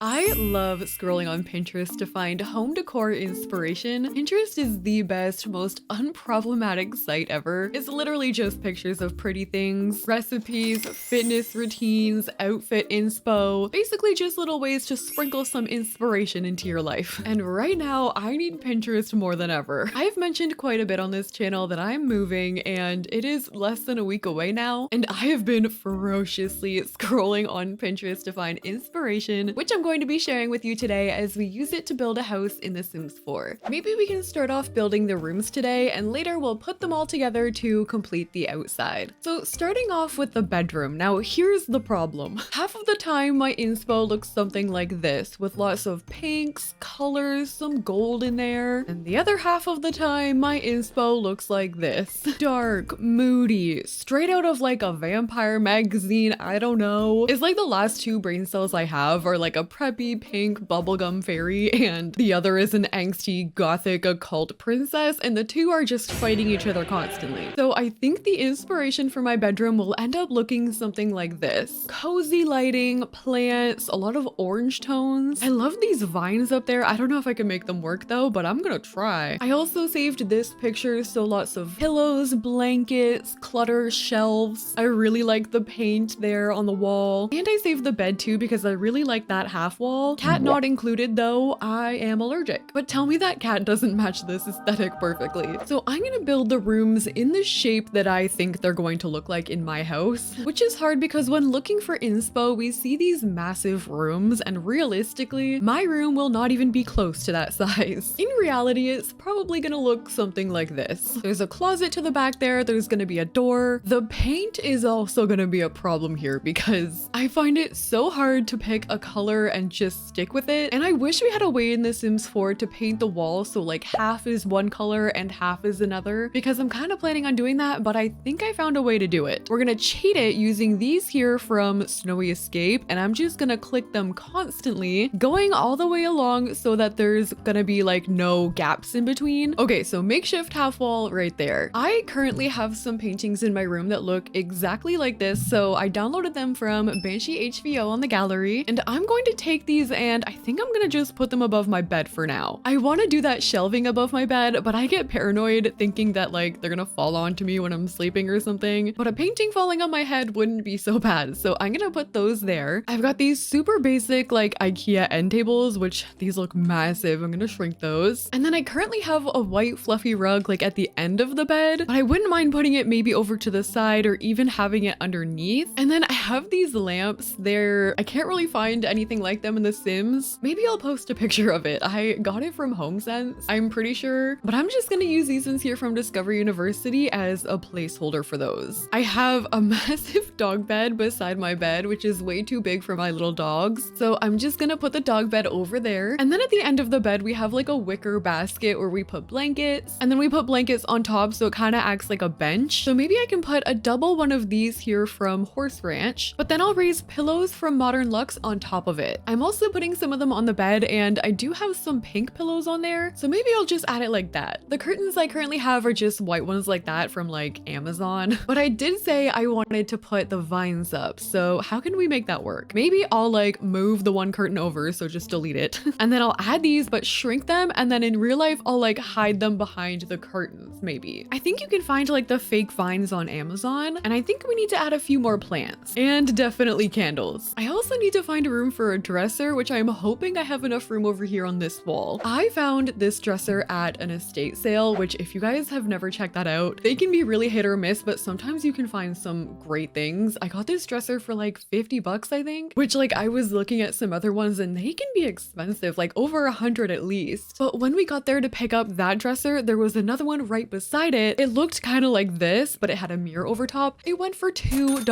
I love scrolling on Pinterest to find home decor inspiration. Pinterest is the best, most unproblematic site ever. It's literally just pictures of pretty things, recipes, fitness routines, outfit inspo, basically just little ways to sprinkle some inspiration into your life. And right now, I need Pinterest more than ever. I've mentioned quite a bit on this channel that I'm moving and it is less than a week away now, and I have been ferociously scrolling on Pinterest to find inspiration, which I'm going to be sharing with you today as we use it to build a house in The Sims 4. Maybe we can start off building the rooms today and later we'll put them all together to complete the outside. So starting off with the bedroom. Now here's the problem. Half of the time my inspo looks something like this with lots of pinks, colors, some gold in there. And the other half of the time my inspo looks like this. Dark, moody, straight out of like a vampire magazine, I don't know. It's like the last two brain cells I have are like a preppy pink bubblegum fairy and the other is an angsty gothic occult princess, and the two are just fighting each other constantly. So I think the inspiration for my bedroom will end up looking something like this. Cozy lighting, plants, a lot of orange tones. I love these vines up there. I don't know if I can make them work though, but I'm gonna try. I also saved this picture, so lots of pillows, blankets, clutter, shelves. I really like the paint there on the wall. And I saved the bed too because I really like that half wall. Cat not included though, I am allergic. But tell me that cat doesn't match this aesthetic perfectly. So I'm gonna build the rooms in the shape that I think they're going to look like in my house, which is hard because when looking for inspo, we see these massive rooms and realistically, my room will not even be close to that size. In reality, it's probably gonna look something like this. There's a closet to the back there, there's gonna be a door. The paint is also gonna be a problem here because I find it so hard to pick a color and just stick with it. And I wish we had a way in The Sims 4 to paint the wall so like half is one color and half is another, because I'm kind of planning on doing that, but I think I found a way to do it. We're gonna cheat it using these here from Snowy Escape, and I'm just gonna click them constantly, going all the way along so that there's gonna be like no gaps in between. Okay, so makeshift half wall right there. I currently have some paintings in my room that look exactly like this, so I downloaded them from Banshee HVO on the gallery, and I'm going to take these and I think I'm gonna just put them above my bed for now. I want to do that shelving above my bed, but I get paranoid thinking that like they're gonna fall onto me when I'm sleeping or something, but a painting falling on my head wouldn't be so bad, so I'm gonna put those there. I've got these super basic like IKEA end tables, which these look massive. I'm gonna shrink those. And then I currently have a white fluffy rug like at the end of the bed, but I wouldn't mind putting it maybe over to the side or even having it underneath. And then I have these lamps. I can't really find anything like them in The Sims. Maybe I'll post a picture of it. I got it from HomeSense, I'm pretty sure, but I'm just gonna use these ones here from Discover University as a placeholder for those. I have a massive dog bed beside my bed, which is way too big for my little dogs. So I'm just gonna put the dog bed over there. And then at the end of the bed, we have like a wicker basket where we put blankets, and then we put blankets on top so it kind of acts like a bench. So maybe I can put a double one of these here from Horse Ranch, but then I'll raise pillows from Modern Luxe on top of it. I'm also putting some of them on the bed, and I do have some pink pillows on there, so maybe I'll just add it like that. The curtains I currently have are just white ones like that from like Amazon, but I did say I wanted to put the vines up, so how can we make that work? Maybe I'll like move the one curtain over, so just delete it, and then I'll add these but shrink them, and then in real life I'll like hide them behind the curtains maybe. I think you can find like the fake vines on Amazon, and I think we need to add a few more plants and definitely candles. I also need to find a room for a dresser, which I'm hoping I have enough room over here on this wall. I found this dresser at an estate sale, which if you guys have never checked that out, they can be really hit or miss, but sometimes you can find some great things. I got this dresser for like 50 bucks, I think, which like I was looking at some other ones and they can be expensive, like over 100 at least. But when we got there to pick up that dresser, there was another one right beside it. It looked kind of like this, but it had a mirror over top. It went for $2.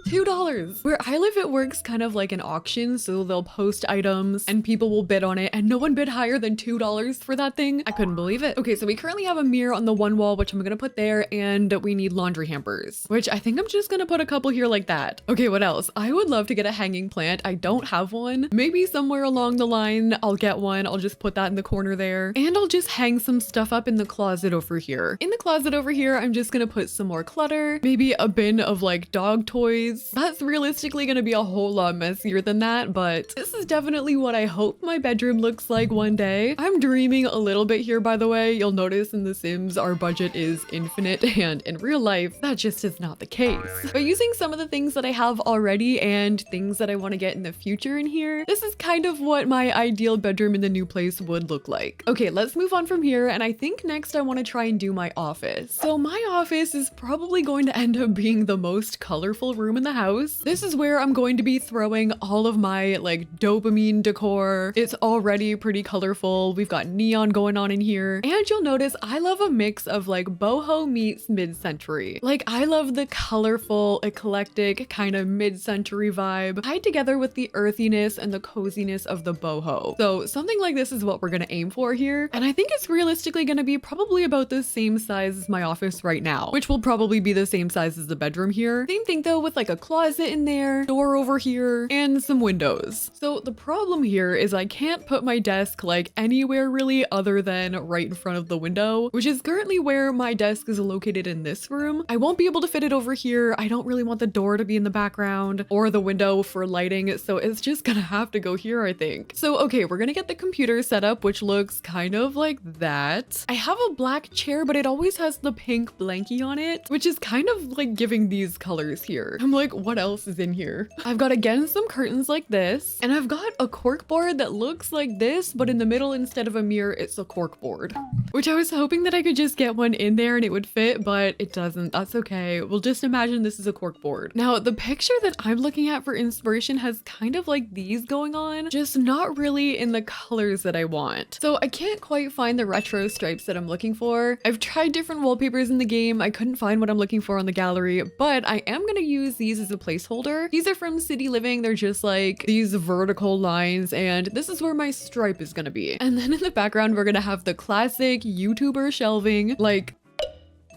$2. Where I live, it works kind of like an auction, so they'll post items and people will bid on it, and no one bid higher than $2 for that thing. I couldn't believe it. Okay, so we currently have a mirror on the one wall, which I'm gonna put there, and we need laundry hampers, which I think I'm just gonna put a couple here like that. Okay, what else? I would love to get a hanging plant. I don't have one. Maybe somewhere along the line I'll get one. I'll just put that in the corner there, and I'll just hang some stuff up in the closet over here. In the closet over here, I'm just gonna put some more clutter, maybe a bin of like dog toys, place. That's realistically gonna be a whole lot messier than that, but this is definitely what I hope my bedroom looks like one day. I'm dreaming a little bit here, by the way. You'll notice in The Sims our budget is infinite, and in real life that just is not the case. But using some of the things that I have already and things that I want to get in the future in here, this is kind of what my ideal bedroom in the new place would look like. Okay, let's move on from here, and I think next I want to try and do my office. So my office is probably going to end up being the most colorful room in the house. This is where I'm going to be throwing all of my like dopamine decor. It's already pretty colorful. We've got neon going on in here, and you'll notice I love a mix of like boho meets mid-century. Like I love the colorful, eclectic kind of mid-century vibe tied together with the earthiness and the coziness of the boho. So something like this is what we're gonna aim for here, and I think it's realistically gonna be probably about the same size as my office right now, which will probably be the same size as the bedroom here. Same thing though, with like a closet in there, door over here, and some windows. So the problem here is I can't put my desk like anywhere really other than right in front of the window, which is currently where my desk is located in this room. I won't be able to fit it over here. I don't really want the door to be in the background or the window for lighting, so it's just gonna have to go here, I think. So okay, we're gonna get the computer set up, which looks kind of like that. I have a black chair, but it always has the pink blankie on it, which is kind of like giving these colors here. I'm like, what else is in here? I've got again some curtains like this, and I've got a cork board that looks like this, but in the middle instead of a mirror, it's a cork board, which I was hoping that I could just get one in there and it would fit, but it doesn't. That's okay. We'll just imagine this is a cork board. Now, the picture that I'm looking at for inspiration has kind of like these going on, just not really in the colors that I want. So I can't quite find the retro stripes that I'm looking for. I've tried different wallpapers in the game. I couldn't find what I'm looking for on the gallery, but I am gonna use these as a placeholder. These are from City Living. They're just like these vertical lines, and this is where my stripe is gonna be. And then in the background, we're gonna have the classic YouTuber shelving, like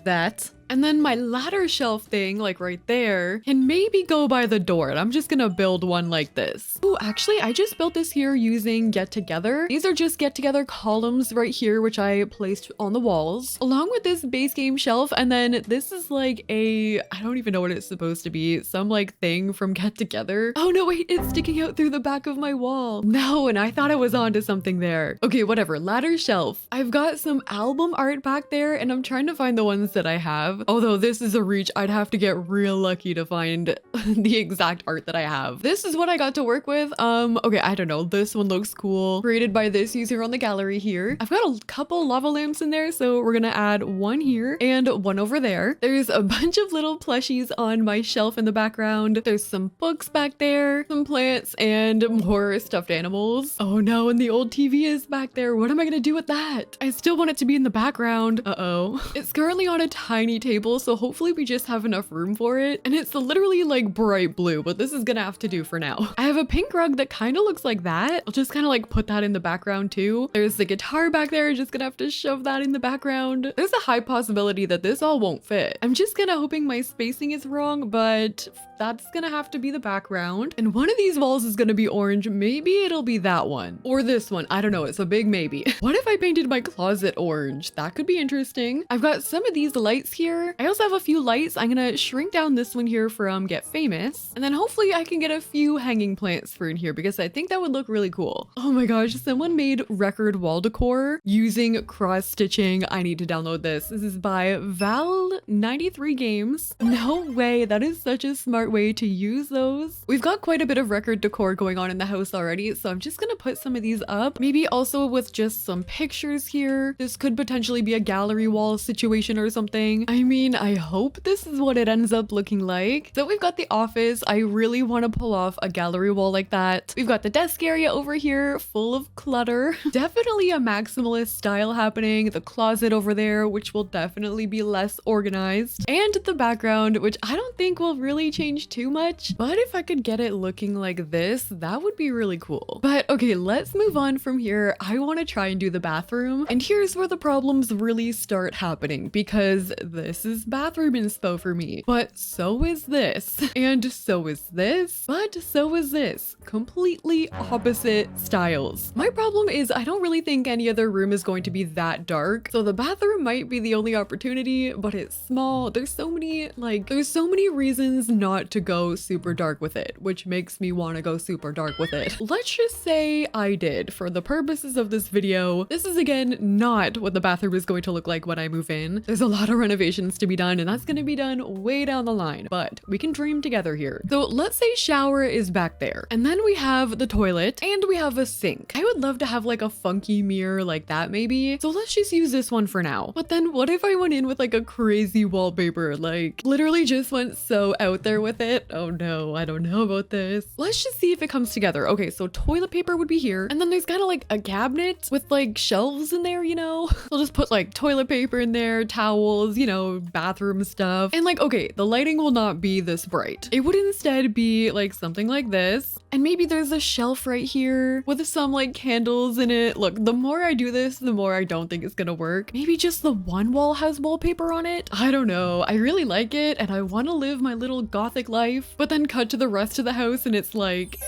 that. And then my ladder shelf thing, like right there, can maybe go by the door. And I'm just gonna build one like this. Oh, actually, I just built this here using Get Together. These are just Get Together columns right here, which I placed on the walls, along with this base game shelf. And then this is like a, I don't even know what it's supposed to be, some like thing from Get Together. Oh no, wait, it's sticking out through the back of my wall. No, and I thought I was onto something there. Okay, whatever, ladder shelf. I've got some album art back there, and I'm trying to find the ones that I have. Although this is a reach, I'd have to get real lucky to find the exact art that I have. This is what I got to work with. Okay, I don't know. This one looks cool. Created by this user on the gallery here. I've got a couple lava lamps in there, so we're gonna add one here and one over there. There's a bunch of little plushies on my shelf in the background. There's some books back there, some plants, and more stuffed animals. Oh no, and the old TV is back there. What am I gonna do with that? I still want it to be in the background. Uh-oh. It's currently on a tiny table, so hopefully we just have enough room for it. And it's literally like bright blue, but this is gonna have to do for now. I have a pink rug that kind of looks like that. I'll just kind of like put that in the background too. There's the guitar back there, just gonna have to shove that in the background. There's a high possibility that this all won't fit. I'm just kind of hoping my spacing is wrong, but that's gonna have to be the background. And one of these walls is gonna be orange. Maybe it'll be that one or this one. I don't know. It's a big maybe. What if I painted my closet orange? That could be interesting. I've got some of these lights here. I also have a few lights. I'm gonna shrink down this one here from Get Famous, and then hopefully I can get a few hanging plants for in here because I think that would look really cool. Oh my gosh, someone made record wall decor using cross stitching. I need to download this. This is by Val93 Games. No way, that is such a smart way to use those. We've got quite a bit of record decor going on in the house already, so I'm just gonna put some of these up, maybe also with just some pictures here. This could potentially be a gallery wall situation or something. I mean, I hope this is what it ends up looking like. So we've got the office. I really want to pull off a gallery wall like that. We've got the desk area over here full of clutter. Definitely a maximalist style happening. The closet over there, which will definitely be less organized. And the background, which I don't think will really change too much. But if I could get it looking like this, that would be really cool. But okay, let's move on from here. I want to try and do the bathroom. And here's where the problems really start happening, because this is bathroom inspo for me. But so is this. And so is this. But so is this. Completely opposite styles. My problem is I don't really think any other room is going to be that dark. So the bathroom might be the only opportunity, but it's small. There's so many reasons not not to go super dark with it, which makes me want to go super dark with it. Let's just say I did. For the purposes of this video, this is again not what the bathroom is going to look like when I move in. There's a lot of renovations to be done, and that's going to be done way down the line, but we can dream together here. So let's say shower is back there, and then we have the toilet and we have a sink. I would love to have like a funky mirror like that maybe. So let's just use this one for now. But then what if I went in with like a crazy wallpaper, like literally just went so out there with it? Oh no, I don't know about this. Let's just see if it comes together. Okay, so toilet paper would be here, and then there's kind of like a cabinet with like shelves in there, you know? We'll just put like toilet paper in there, towels, you know, bathroom stuff. And like, okay, the lighting will not be this bright. It would instead be like something like this. And maybe there's a shelf right here with some like candles in it. Look, the more I do this, the more I don't think it's gonna work. Maybe just the one wall has wallpaper on it. I don't know. I really like it and I want to live my little gothic life, but then cut to the rest of the house and it's like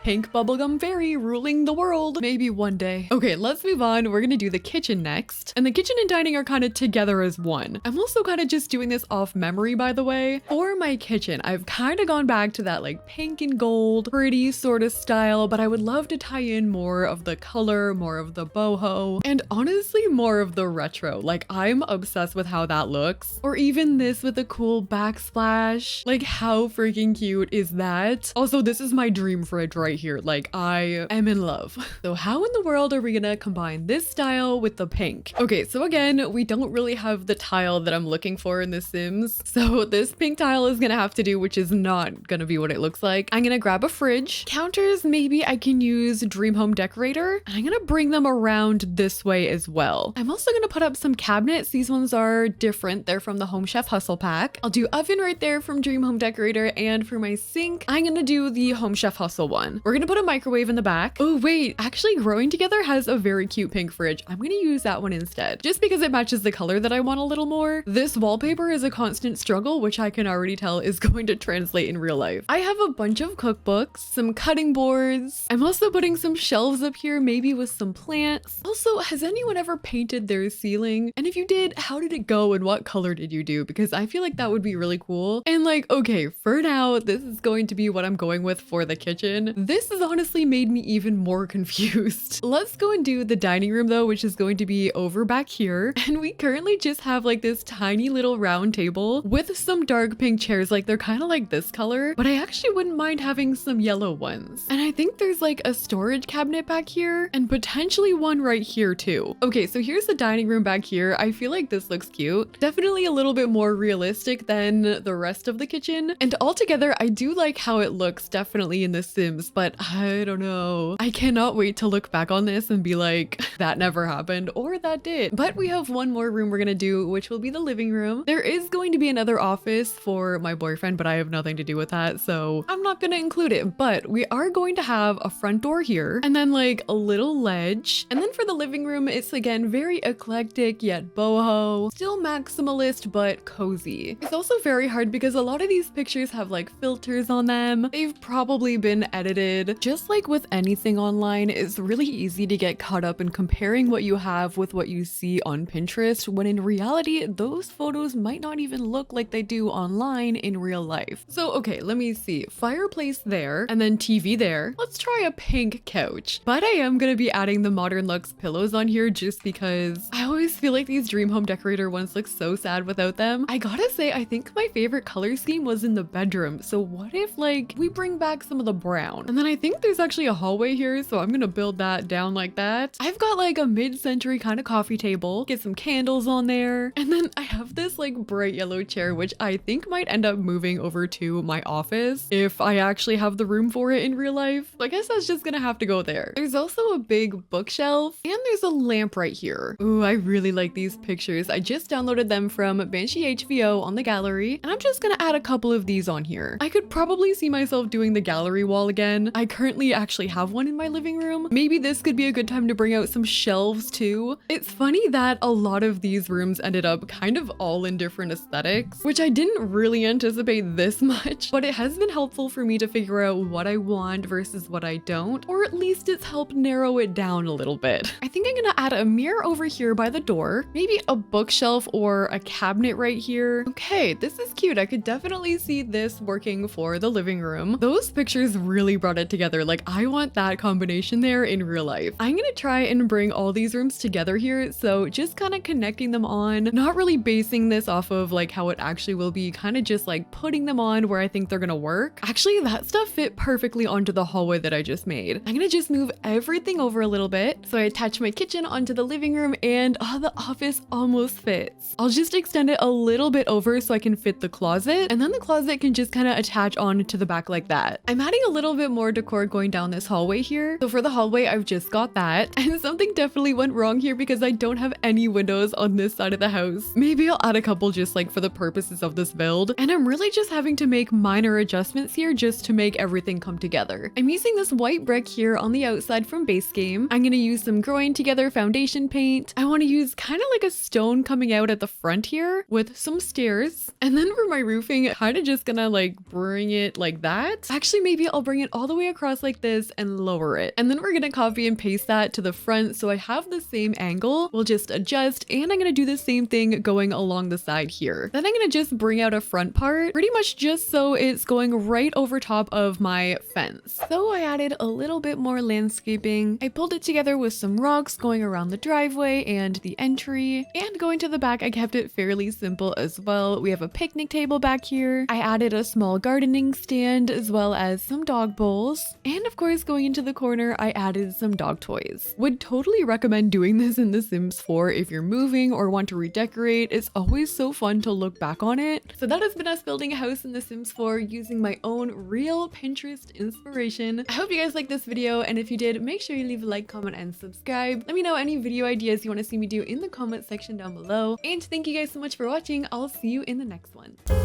pink bubblegum fairy ruling the world. Maybe one day. Okay, let's move on. We're gonna do the kitchen next. And the kitchen and dining are kind of together as one. I'm also kind of just doing this off memory, by the way. For my kitchen, I've kind of gone back to that like pink and gold, pretty sort of style, but I would love to tie in more of the color, more of the boho, and honestly, more of the retro. Like, I'm obsessed with how that looks. Or even this with a cool backsplash. Like, how freaking cute is that? Also, this is my dream fridge right here. Like, I am in love. So how in the world are we gonna combine this style with the pink? Okay, so again, we don't really have the tile that I'm looking for in The Sims. So this pink tile is gonna have to do, which is not gonna be what it looks like. I'm gonna grab a fridge. Counters, maybe I can use Dream Home Decorator. And I'm gonna bring them around this way as well. I'm also gonna put up some cabinets. These ones are different. They're from the Home Chef Hustle Pack. I'll do oven right there from Dream Home Decorator, and for my sink, I'm gonna do the Home Chef Hustle one. We're gonna put a microwave in the back. Oh wait, actually Growing Together has a very cute pink fridge. I'm gonna use that one instead, just because it matches the color that I want a little more. This wallpaper is a constant struggle, which I can already tell is going to translate in real life. I have a bunch of cookbooks, some cutting boards. I'm also putting some shelves up here, maybe with some plants. Also, has anyone ever painted their ceiling? And if you did, how did it go and what color did you do? Because I feel like that would be really cool. And like, okay, for now, this is going to be what I'm going with for the kitchen. This has honestly made me even more confused. Let's go and do the dining room though, which is going to be over back here. And we currently just have like this tiny little round table with some dark pink chairs. Like, they're kind of like this color, but I actually wouldn't mind having some yellow ones. And I think there's like a storage cabinet back here and potentially one right here too. Okay, so here's the dining room back here. I feel like this looks cute. Definitely a little bit more realistic than the rest of the kitchen. And altogether, I do like how it looks definitely in The Sims, but I don't know. I cannot wait to look back on this and be like, that never happened, or that did. But we have one more room we're gonna do, which will be the living room. There is going to be another office for my boyfriend, but I have nothing to do with that, so I'm not gonna include it. But we are going to have a front door here, and then like a little ledge. And then for the living room, it's again very eclectic yet boho, still maximalist but cozy. It's also very hard because a lot of these pictures have like filters on them. They've probably been edited. Just like with anything online, it's really easy to get caught up in comparing what you have with what you see on Pinterest, when in reality, those photos might not even look like they do online in real life. So okay, let me see. Fireplace there, and then TV there. Let's try a pink couch. But I am gonna be adding the Modern Luxe pillows on here just because I always feel like these Dream Home Decorator ones look so sad without them. I gotta say, I think my favorite color scheme was in the bedroom. So what if like we bring back some of the brown? And then I think there's actually a hallway here, so I'm gonna build that down like that. I've got like a mid-century kind of coffee table, get some candles on there, and then I have this like bright yellow chair, which I think might end up moving over to my office if I actually have the room for it in real life. So I guess that's just gonna have to go there. There's also a big bookshelf, and there's a lamp right here. Ooh, I really like these pictures. I just downloaded them from Banshee HVO on the gallery, and I'm just gonna add a couple of these on here. I could probably see myself doing the gallery wall again. I currently actually have one in my living room. Maybe this could be a good time to bring out some shelves too. It's funny that a lot of these rooms ended up kind of all in different aesthetics, which I didn't really anticipate this much, but it has been helpful for me to figure out what I want versus what I don't, or at least it's helped narrow it down a little bit. I think I'm gonna add a mirror over here by the door, maybe a bookshelf or a cabinet right here. Okay, this is cute. I could definitely see this working for the living room. Those pictures really brought it together. Like, I want that combination there in real life. I'm gonna try and bring all these rooms together here. So just kind of connecting them on, not really basing this off of like how it actually will be, kind of just like putting them on where I think they're gonna work. Actually, that stuff fit perfectly onto the hallway that I just made. I'm gonna just move everything over a little bit. So I attach my kitchen onto the living room and the office almost fits. I'll just extend it a little bit over so I can fit the closet, and then the closet can just kind of attach on to the back like that. I'm adding a little bit more decor going down this hallway here. So for the hallway, I've just got that, and something definitely went wrong here because I don't have any windows on this side of the house. Maybe I'll add a couple just like for the purposes of this build, and I'm really just having to make minor adjustments here just to make everything come together. I'm using this white brick here on the outside from base game. I'm gonna use some growing together foundation paint. I want to use kind of like a stone coming out at the front here with some stairs, and then for my roofing, kind of just gonna like bring it like that. Actually, maybe I'll bring it all the way across like this and lower it, and then we're gonna copy and paste that to the front so I have the same angle. We'll just adjust, and I'm gonna do the same thing going along the side here. Then I'm gonna just bring out a front part, pretty much just so it's going right over top of my fence. So I added a little bit more landscaping. I pulled it together with some rocks going around the driveway and the entry, and going to the back, I kept it fairly simple as well. We have a picnic table back here. I added a small gardening stand as well as some dog bowls, and of course going into the corner, I added some dog toys. Would totally recommend doing this in The Sims 4 if you're moving or want to redecorate. It's always so fun to look back on it. So that has been us building a house in The Sims 4 using my own real Pinterest inspiration. I hope you guys liked this video, and if you did, make sure you leave a like, comment, and subscribe. Let me know any video ideas you want to see me do in the comment section down below, and thank you guys so much for watching. I'll see you in the next one.